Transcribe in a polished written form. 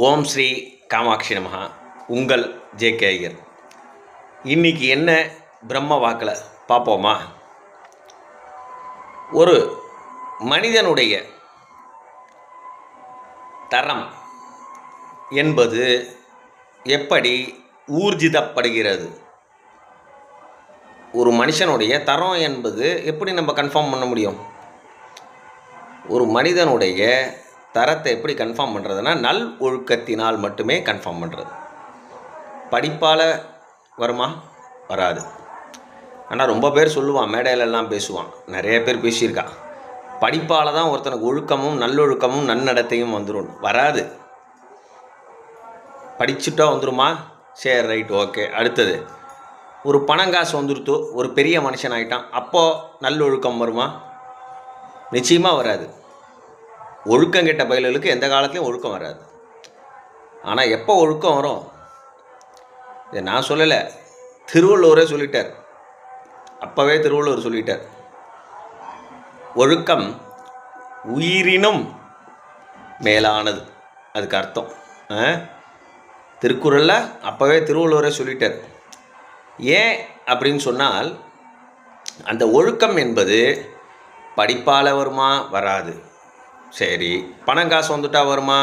ஓம் ஸ்ரீ காமாட்சி நமஹா. உங்கள் ஜே.கே. ஐயர். இன்னைக்கு என்ன பிரம்ம வாக்கில் பார்ப்போமா? ஒரு மனிதனுடைய தரம் என்பது எப்படி ஊர்ஜிதப்படுகிறது? ஒரு மனுஷனுடைய தரம் என்பது எப்படி நம்ம கன்ஃபார்ம் பண்ண முடியும்? ஒரு மனிதனுடைய தரத்தை எப்படி கன்ஃபார்ம் பண்ணுறதுனா, நல் ஒழுக்கத்தினால் மட்டுமே கன்ஃபார்ம் பண்ணுறது. படிப்பால் வருமா? வராது. ஆனால் ரொம்ப பேர் சொல்லுவான், மேடையிலெல்லாம் பேசுவான், நிறைய பேர் பேசியிருக்கான், படிப்பால் தான் ஒருத்தனுக்கு ஒழுக்கமும் நல்லொழுக்கமும் நன்னடத்தையும் வந்துடும். வராது. படிச்சுட்டா வந்துடுமா? சரி, ரைட், ஓகே. அடுத்தது, ஒரு பணங்காசு வந்துடுத்தோ, ஒரு பெரிய மனுஷன் ஆகிட்டான், அப்போது நல்லொழுக்கம் வருமா? நிச்சயமாக வராது. ஒழுக்கம் கெட்ட பயல்களுக்கு எந்த காலத்துலையும் ஒழுக்கம் வராது. ஆனால் எப்போ ஒழுக்கம் வரும்? இதை நான் சொல்லலை, திருவள்ளுவரே சொல்லிட்டார். அப்போவே திருவள்ளுவர் சொல்லிட்டார், ஒழுக்கம் உயிரினும் மேலானது. அதுக்கு அர்த்தம் திருக்குறளில் அப்போவே திருவள்ளுவரே சொல்லிட்டார். ஏன் அப்படின்னு சொன்னால், அந்த ஒழுக்கம் என்பது படிப்பால் வருமா? வராது. சரி, பணம் காசு வந்துட்டா வருமா?